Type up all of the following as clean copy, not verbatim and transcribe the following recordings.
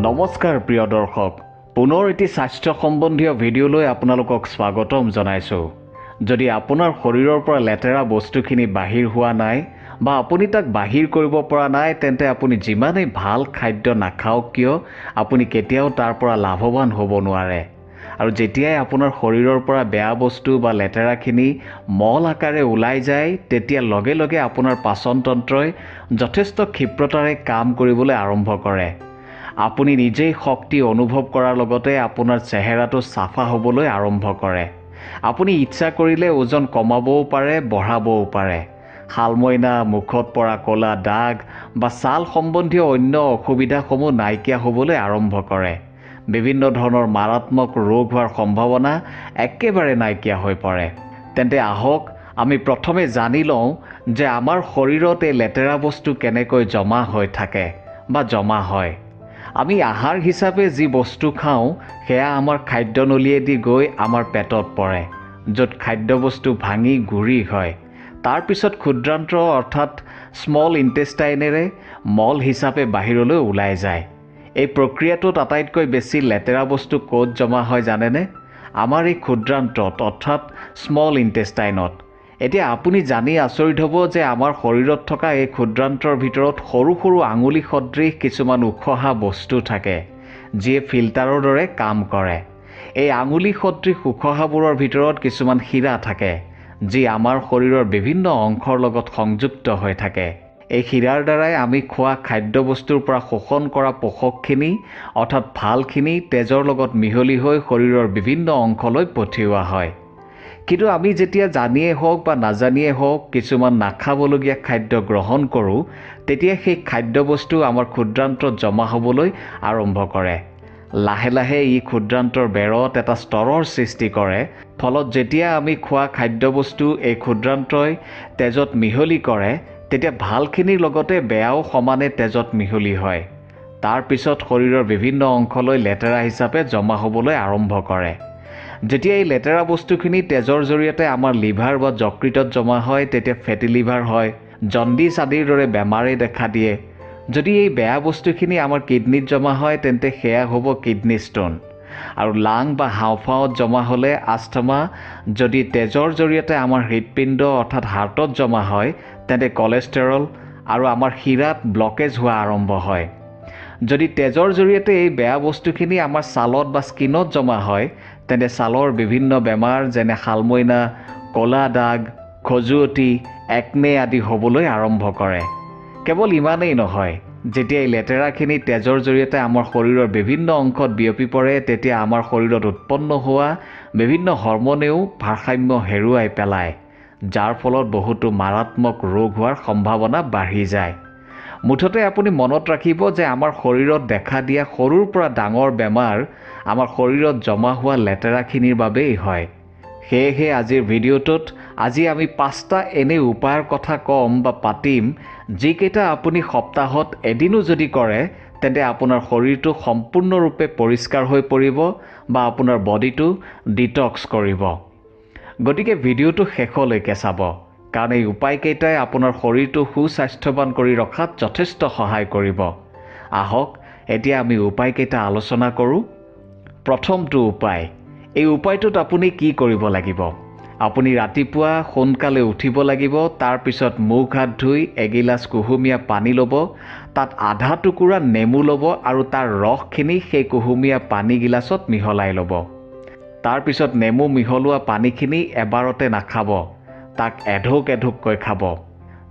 নমস্কাৰ প্ৰিয় দৰ্শক পুনৰ এটি স্বাস্থ্য সম্বন্ধীয় ভিডিঅ'লৈ আপোনালোকক স্বাগতম জনাইছো। যদি আপোনাৰ শৰীৰৰ পৰা লেতেৰা বস্তুখিনি বাহিৰ হোৱা নাই বা আপুনি তাক বাহিৰ কৰিব পৰা নাই তেন্তে আপুনি যিমানেই ভাল খাদ্য নাখাওক কিয় আপুনি কেতিয়াও তাৰ পৰা লাভৱান হ'ব নোৱাৰে। আৰু যেতিয়াই আপোনাৰ শৰীৰৰ পৰা বেয়া বস্তু বা লেতেৰাখিনি মল আকাৰে ওলাই যায় তেতিয়া লগে লগে আপোনাৰ পাচন তন্ত্ৰই যথেষ্ট ক্ষিপ্ৰতাৰে কাম কৰিবলৈ আৰম্ভ কৰে। আপুনি নিজেই শক্তি অনুভৱ কৰাৰ লগতে আপোনাৰ চেহেৰাটো চাফা হ'বলৈ আৰম্ভ কৰে। আপুনি ইচ্ছা কৰিলে ওজন কমাবও পাৰে, বঢ়াবও পাৰে। শালমইনা, মুখত পৰা ক'লা দাগ বা ছাল সম্বন্ধীয় অন্য অসুবিধাসমূহ নাইকিয়া হ'বলৈ আৰম্ভ কৰে। বিভিন্ন ধৰণৰ মাৰাত্মক ৰোগ হোৱাৰ সম্ভাৱনা একেবাৰে নাইকিয়া হৈ পৰে। তেন্তে আহক আমি প্ৰথমে জানি লওঁ যে আমাৰ শৰীৰত এই লেতেৰা বস্তু কেনেকৈ জমা হৈ থাকে বা জমা হয়। আমি আহাৰ হিচাপে যি বস্তু খাওঁ সেয়া আমাৰ খাদ্যনলীয়েদি গৈ আমাৰ পেটত পৰে, য'ত খাদ্যবস্তু ভাঙি গুৰি হয়। তাৰপিছত ক্ষুদ্ৰান্ত্ৰ অৰ্থাৎ স্মল ইণ্টেষ্টাইনেৰে মল হিচাপে বাহিৰলৈ ওলাই যায়। এই প্ৰক্ৰিয়াটোত আটাইতকৈ বেছি লেতেৰা বস্তু ক'ত জমা হয় জানেনে? আমাৰ এই ক্ষুদ্ৰান্ত্ৰত অৰ্থাৎ স্মল ইণ্টেষ্টাইনত। এতিয়া আপুনি জানি আচৰিত হ'ব যে আমাৰ শৰীৰত থকা এই ক্ষুদ্ৰান্ত্ৰৰ ভিতৰত সৰু সৰু আঙুলি সদৃশ কিছুমান উখহা বস্তু থাকে, যিয়ে ফিল্টাৰৰ দৰে কাম কৰে। এই আঙুলি সদৃশ উখহাবোৰৰ ভিতৰত কিছুমান শিৰা থাকে, যি আমাৰ শৰীৰৰ বিভিন্ন অংশৰ লগত সংযুক্ত হৈ থাকে। এই শিৰাৰ দ্বাৰাই আমি খোৱা খাদ্যবস্তুৰ পৰা শোষণ কৰা পোষকখিনি অৰ্থাৎ ভালখিনি তেজৰ লগত মিহলি হৈ শৰীৰৰ বিভিন্ন অংশলৈ পঠিওৱা হয়। কিন্তু আমি যেতিয়া জানিয়ে হওক বা নাজানিয়ে হওক কিছুমান নাখাবলগীয়া খাদ্য গ্ৰহণ কৰোঁ তেতিয়া সেই খাদ্যবস্তু আমাৰ ক্ষুদ্ৰান্ত্ৰত জমা হ'বলৈ আৰম্ভ কৰে। লাহে লাহে ই ক্ষুদ্ৰান্ত্ৰৰ বেৰত এটা স্তৰৰ সৃষ্টি কৰে। ফলত যেতিয়া আমি খোৱা খাদ্যবস্তু এই ক্ষুদ্ৰান্ত্ৰই তেজত মিহলি কৰে তেতিয়া ভালখিনিৰ লগতে বেয়াও সমানে তেজত মিহলি হয়। তাৰপিছত শৰীৰৰ বিভিন্ন অংশলৈ লেতেৰা হিচাপে জমা হ'বলৈ আৰম্ভ কৰে। যেতিয়া এই লেতেৰা বস্তুখিনি তেজৰ জৰিয়তে আমাৰ লিভাৰ বা যকৃতত জমা হয় তেতিয়া ফেটি লিভাৰ হয়, জণ্ডিছ আদিৰ দৰে বেমাৰে দেখা দিয়ে। যদি এই বেয়া বস্তুখিনি আমাৰ কিডনীত জমা হয় তেন্তে সেয়া হ'ব কিডনী ষ্টোন। আৰু লাং বা হাওঁফাওঁত জমা হ'লে আস্থমা। যদি তেজৰ জৰিয়তে আমাৰ হৃদপিণ্ড অৰ্থাৎ হাৰ্টত জমা হয় তেন্তে কলেষ্টৰল আৰু আমাৰ শিৰাত ব্লকেজ হোৱা আৰম্ভ হয়। যদি তেজৰ জৰিয়তে এই বেয়া বস্তুখিনি আমাৰ ছালত বা স্কিনত জমা হয় তেন্তে ছালৰ বিভিন্ন বেমাৰ যেনে শালমইনা, ক'লা দাগ, খজুৱতি, একনে আদি হ'বলৈ আৰম্ভ কৰে। কেৱল ইমানেই নহয়, যেতিয়া এই লেতেৰাখিনি তেজৰ জৰিয়তে আমাৰ শৰীৰৰ বিভিন্ন অংশত বিয়পি পৰে তেতিয়া আমাৰ শৰীৰত উৎপন্ন হোৱা বিভিন্ন হৰম'নেও ভাৰসাম্য হেৰুৱাই পেলায়, যাৰ ফলত বহুতো মাৰাত্মক ৰোগ হোৱাৰ সম্ভাৱনা বাঢ়ি যায়। মুঠতে আপুনি মনত ৰাখিব যে আমাৰ শৰীৰত দেখা দিয়া সৰুৰ পৰা ডাঙৰ বেমাৰ আমাৰ শৰীৰত জমা হোৱা লেতেৰাখিনিৰ বাবেই হয়। সেয়েহে আজিৰ ভিডিঅ'টোত আজি আমি 5টা এনে উপায়ৰ কথা ক'ম বা পাতিম যিকেইটা আপুনি সপ্তাহত এদিনো যদি কৰে তেন্তে আপোনাৰ শৰীৰটো সম্পূৰ্ণৰূপে পৰিষ্কাৰ হৈ পৰিব বা আপোনাৰ বডিটো ডিটক্স কৰিব। গতিকে ভিডিঅ'টো শেষলৈকে চাব, কাৰণ এই উপায়কেইটাই আপোনাৰ শৰীৰটো সুস্বাস্থ্যৱান কৰি ৰখাত যথেষ্ট সহায় কৰিব। আহক এতিয়া আমি উপায়কেইটা আলোচনা কৰোঁ। প্ৰথমটো উপায়। এই উপায়টোত আপুনি কি কৰিব লাগিব? আপুনি ৰাতিপুৱা সোনকালে উঠিব লাগিব। তাৰপিছত মুখ হাত ধুই এগিলাচ কুহুমীয়া পানী ল'ব। তাত আধা টুকুৰা নেমু ল'ব আৰু তাৰ ৰসখিনি সেই কুহুমীয়া পানী গিলাচত মিহলাই ল'ব। তাৰপিছত নেমু মিহলোৱা পানীখিনি এবাৰতে নাখাব, তাক এঢোক এঢোককৈ খাব।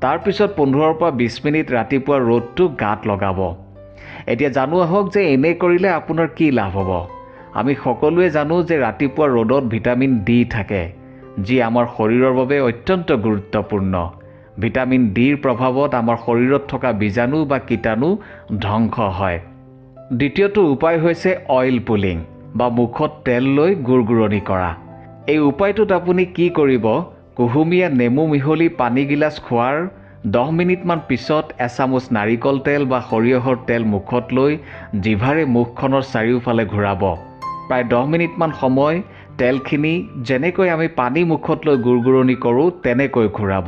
তাৰপিছত 15 পৰা 20 মিনিট ৰাতিপুৱা ৰ'দটো গাত লগাব। এতিয়া জানো আহক যে এনে কৰিলে আপোনাৰ কি লাভ হ'ব। আমি সকলোৱে জানো যে ৰাতিপুৱা ৰ'দত ভিটামিন ডি থাকে, যি আমাৰ শৰীৰৰ বাবে অত্যন্ত গুৰুত্বপূৰ্ণ। ভিটামিন ডিৰ প্ৰভাৱত আমাৰ শৰীৰত থকা বীজাণু বা কীটাণু ধ্বংস হয়। দ্বিতীয়টো উপায় হৈছে অইল পুলিং বা মুখত তেল লৈ গুৰগুৰণি কৰা। এই উপায়টোত আপুনি কি কৰিব? কুহুমীয়া নেমু মিহলি পানী গিলাচ খোৱাৰ 10 মিনিটমান পিছত এচামুচ নাৰিকল তেল বা সৰিয়হৰ তেল মুখত লৈ জিভাৰে মুখখনৰ চাৰিওফালে ঘূৰাব। প্ৰায় 10 মিনিটমান সময় তেলখিনি যেনেকৈ আমি পানী মুখত লৈ গুৰগুৰণি কৰোঁ তেনেকৈ ঘূৰাব।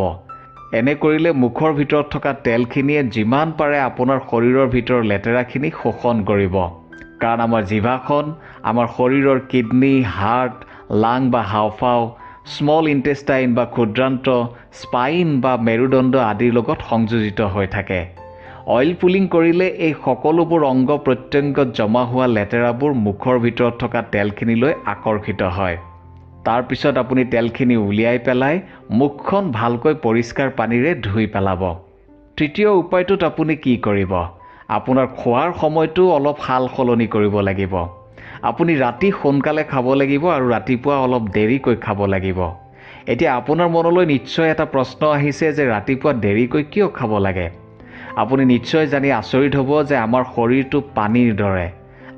এনে কৰিলে মুখৰ ভিতৰত থকা তেলখিনিয়ে যিমান পাৰে আপোনাৰ শৰীৰৰ ভিতৰৰ লেতেৰাখিনি শোষণ কৰিব। কাৰণ আমাৰ জিভাখন আমাৰ শৰীৰৰ কিডনী, হাৰ্ট, লাং বা হাওঁফাওঁ, স্মল ইণ্টেষ্টাইন বা ক্ষুদ্ৰান্ত, স্পাইন বা মেৰুদণ্ড আদিৰ লগত সংযোজিত হৈ থাকে। অইল পুলিং কৰিলে এই সকলোবোৰ অংগ প্ৰত্যংগত জমা হোৱা লেতেৰাবোৰ মুখৰ ভিতৰত থকা তেলখিনিলৈ আকৰ্ষিত হয়। তাৰপিছত আপুনি তেলখিনি উলিয়াই পেলাই মুখখন ভালকৈ পৰিষ্কাৰ পানীৰে ধুই পেলাব। তৃতীয় উপায়টোত আপুনি কি কৰিব? আপোনাৰ খোৱাৰ সময়টো অলপ সাল সলনি কৰিব লাগিব। আপুনি ৰাতি সোনকালে খাব লাগিব আৰু ৰাতিপুৱা অলপ দেৰিকৈ খাব লাগিব। এতিয়া আপোনাৰ মনলৈ নিশ্চয় এটা প্ৰশ্ন আহিছে যে ৰাতিপুৱা দেৰিকৈ কিয় খাব লাগে? আপুনি নিশ্চয় জানি আচৰিত হ'ব যে আমাৰ শৰীৰটো পানীৰ দৰে।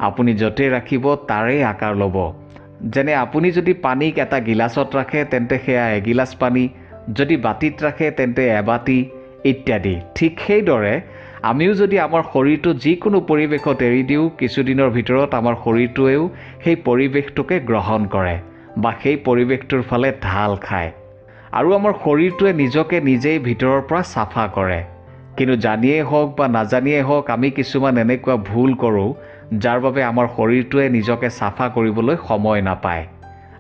আপুনি য'তে ৰাখিব তাৰেই আকাৰ ল'ব। যেনে আপুনি যদি পানীক এটা গিলাচত ৰাখে তেন্তে সেয়া এগিলাচ পানী, যদি বাতিত ৰাখে তেন্তে এবাতি ইত্যাদি। ঠিক সেইদৰে আমিও যদি আমাৰ শৰীৰটো যিকোনো পৰিৱেশত এৰি দিওঁ, কিছুদিনৰ ভিতৰত আমাৰ শৰীৰটোৱেও সেই পৰিৱেশটোকে গ্ৰহণ কৰে বা সেই পৰিৱেশটোৰ ফালে ঢাল খায় আৰু আমাৰ শৰীৰটোৱে নিজকে নিজেই ভিতৰৰ পৰা চাফা কৰে। কিন্তু জানিয়েই হওক বা নাজানিয়েই হওক আমি কিছুমান এনেকুৱা ভুল কৰোঁ যাৰ বাবে আমাৰ শৰীৰটোৱে নিজকে চাফা কৰিবলৈ সময় নাপায়।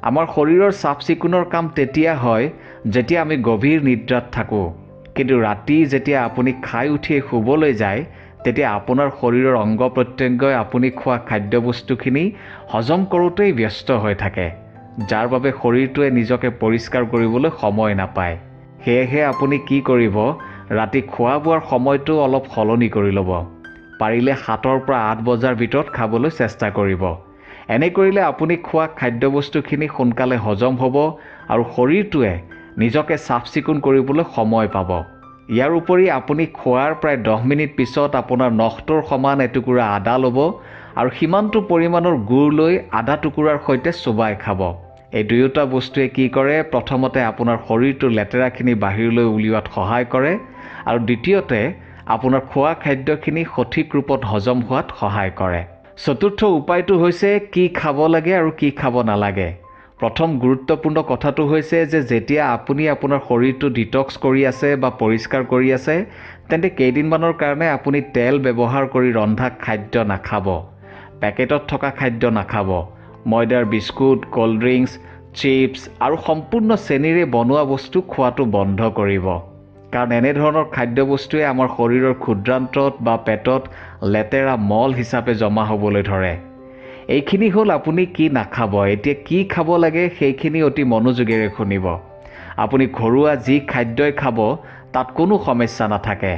আমাৰ শৰীৰৰ চাফ চিকুণৰ কাম তেতিয়া হয় যেতিয়া আমি গভীৰ নিদ্ৰাত থাকোঁ। কিন্তু ৰাতি যেতিয়া আপুনি খাই উঠিয়ে শুবলৈ যায় তেতিয়া আপোনাৰ শৰীৰৰ অংগ প্ৰত্যংগই আপুনি খোৱা খাদ্যবস্তুখিনি হজম কৰোঁতেই ব্যস্ত হৈ থাকে, যাৰ বাবে শৰীৰটোৱে নিজকে পৰিষ্কাৰ কৰিবলৈ সময় নাপায়। সেয়েহে আপুনি কি কৰিব? ৰাতি খোৱা বোৱাৰ সময়টো অলপ সলনি কৰি ল'ব। পাৰিলে 7 পৰা 8 বজাৰ ভিতৰত খাবলৈ চেষ্টা কৰিব। এনে কৰিলে আপুনি খোৱা খাদ্যবস্তুখিনি সোনকালে হজম হ'ব আৰু শৰীৰটোৱে নিজকে চাফ চিকুণ কৰিবলৈ সময় পাব। ইয়াৰ উপৰি আপুনি খোৱাৰ প্ৰায় 10 মিনিট পিছত আপোনাৰ নখটোৰ সমান এটুকুৰা আদা ল'ব আৰু সিমানটো পৰিমাণৰ গুড় লৈ আদা টুকুৰাৰ সৈতে চোবাই খাব। এই দুয়োটা বস্তুৱে কি কৰে? প্ৰথমতে আপোনাৰ শৰীৰটোৰ লেতেৰাখিনি বাহিৰলৈ উলিওৱাত সহায় কৰে আৰু দ্বিতীয়তে আপোনাৰ খোৱা খাদ্যখিনি সঠিক ৰূপত হজম হোৱাত সহায় কৰে। চতুৰ্থ উপায়টো হৈছে কি খাব লাগে আৰু কি খাব নালাগে। প্ৰথম গুৰুত্বপূৰ্ণ কথাটো হৈছে যে যেতিয়া আপুনি আপোনাৰ শৰীৰটো ডিটক্স কৰি আছে বা পৰিষ্কাৰ কৰি আছে তেন্তে কেইদিনমানৰ কাৰণে আপুনি তেল ব্যৱহাৰ কৰি ৰন্ধা খাদ্য নাখাব, পেকেটত থকা খাদ্য নাখাব, ময়দাৰ বিস্কুট, ক'ল্ড ড্ৰিংকছ, চিপছ আৰু সম্পূৰ্ণ চেনিৰে বনোৱা বস্তু খোৱাটো বন্ধ কৰিব। কাৰণ এনেধৰণৰ খাদ্যবস্তুৱে আমাৰ শৰীৰৰ ক্ষুদ্ৰান্তত বা পেটত লেতেৰা মল হিচাপে জমা হ'বলৈ ধৰে। এইখিনি হ'ল আপুনি কি নাখাব। এতিয়া কি খাব লাগে সেইখিনি অতি মনোযোগেৰে শুনিব। আপুনি ঘৰুৱা যি খাদ্যই খাব তাত কোনো সমস্যা নাথাকে।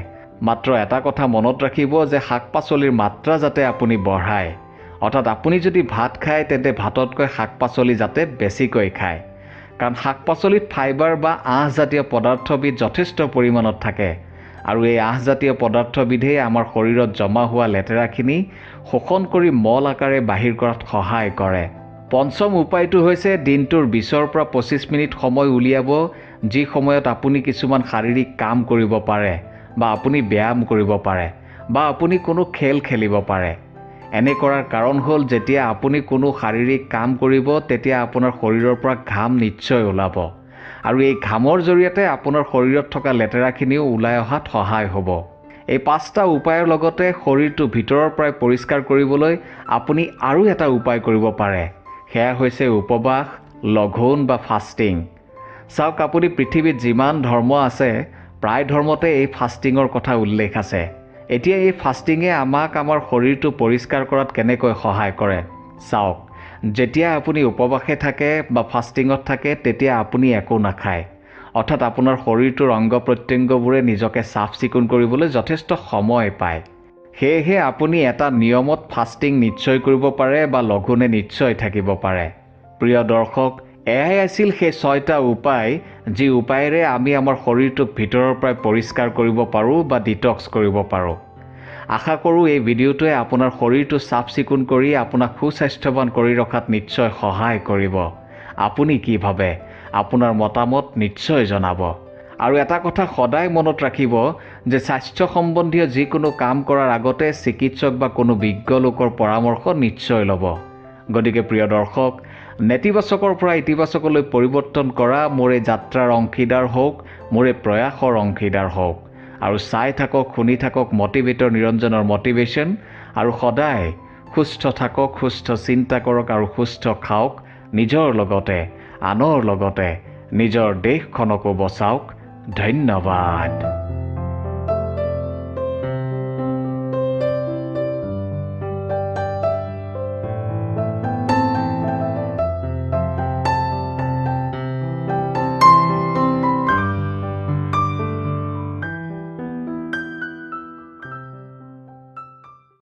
মাত্ৰ এটা কথা মনত ৰাখিব যে শাক পাচলিৰ মাত্ৰা যাতে আপুনি বঢ়ায়। অৰ্থাৎ আপুনি যদি ভাত খায় তেন্তে ভাততকৈ শাক পাচলি যাতে বেছিকৈ খায়। কাৰণ শাক পাচলিত ফাইবাৰ বা আঁহজাতীয় পদাৰ্থবিধ যথেষ্ট পৰিমাণত থাকে আৰু এই আঁহজাতীয় পদাৰ্থবিধেই আমাৰ শৰীৰত জমা হোৱা লেতেৰাখিনি শোষণ কৰি মল আকাৰে বাহিৰ কৰাত সহায় কৰে। পঞ্চম উপায়টো হৈছে দিনটোৰ 20 পৰা 25 মিনিট সময় উলিয়াব যি সময়ত আপুনি কিছুমান শাৰীৰিক কাম কৰিব পাৰে বা আপুনি ব্যায়াম কৰিব পাৰে বা আপুনি কোনো খেল খেলিব পাৰে। এনে কৰাৰ কাৰণ হ'ল যেতিয়া আপুনি কোনো শাৰীৰিক কাম কৰিব তেতিয়া আপোনাৰ শৰীৰৰ পৰা ঘাম নিশ্চয় ওলাব আৰু এই ঘামৰ জৰিয়তে আপোনাৰ শৰীৰত থকা লেতেৰাখিনিও ওলাই অহাত সহায় হ'ব। এই 5টা উপায়ৰ লগতে শৰীৰটো ভিতৰৰ পৰাই পৰিষ্কাৰ কৰিবলৈ আপুনি আৰু এটা উপায় কৰিব পাৰে। সেয়া হৈছে উপবাস, লঘোণ বা ফাষ্টিং। চাওক, আপুনি পৃথিৱীত যিমান ধৰ্ম আছে প্ৰায় ধৰ্মতে এই ফাষ্টিঙৰ কথা উল্লেখ আছে। এতিয়া এই ফাষ্টিঙে আমাক আমাৰ শৰীৰটো পৰিষ্কাৰ কৰাত কেনেকৈ সহায় কৰে চাওক। যেতিয়া আপুনি উপবাসে থাকে বা ফাষ্টিঙত থাকে তেতিয়া আপুনি একো নাখায়। অৰ্থাৎ আপোনাৰ শৰীৰটোৰ অংগ প্ৰত্যংগবোৰে নিজকে চাফ চিকুণ কৰিবলৈ যথেষ্ট সময় পায়। সেয়েহে আপুনি এটা নিয়মত ফাষ্টিং নিশ্চয় কৰিব পাৰে বা লঘোণে নিশ্চয় থাকিব পাৰে। প্ৰিয় দৰ্শক, এয়াই আছিল সেই 6টা উপায় যি উপায়েৰে আমি আমাৰ শৰীৰটোক ভিতৰৰ পৰাই পৰিষ্কাৰ কৰিব পাৰোঁ বা ডিটক্স কৰিব পাৰোঁ। আশা কৰোঁ এই ভিডিঅ'টোৱে আপোনাৰ শৰীৰটো চাফ চিকুণ কৰি আপোনাক সুস্বাস্থ্যৱান কৰি ৰখাত নিশ্চয় সহায় কৰিব। আপুনি কি ভাবে? আপোনাৰ মতামত নিশ্চয় জনাব। আৰু এটা কথা সদায় মনত ৰাখিব যে স্বাস্থ্য সম্বন্ধীয় যিকোনো কাম কৰাৰ আগতে চিকিৎসক বা কোনো বিজ্ঞ লোকৰ পৰামৰ্শ নিশ্চয় ল'ব। গতিকে প্ৰিয় দৰ্শক, নেতিবাচকৰ পৰা ইতিবাচকলৈ পৰিৱৰ্তন কৰা মোৰ এই যাত্ৰাৰ অংশীদাৰ হওক, মোৰ এই প্ৰয়াসৰ অংশীদাৰ হওক আৰু চাই থাকক, শুনি থাকক মটিভেটৰ নিৰঞ্জনৰ মটিভেশ্যন আৰু সদায় সুস্থ থাকক, সুস্থ চিন্তা কৰক আৰু সুস্থ খাওক। নিজৰ লগতে আনৰ লগতে নিজৰ দেশখনকো বচাওক। ধন্যবাদ।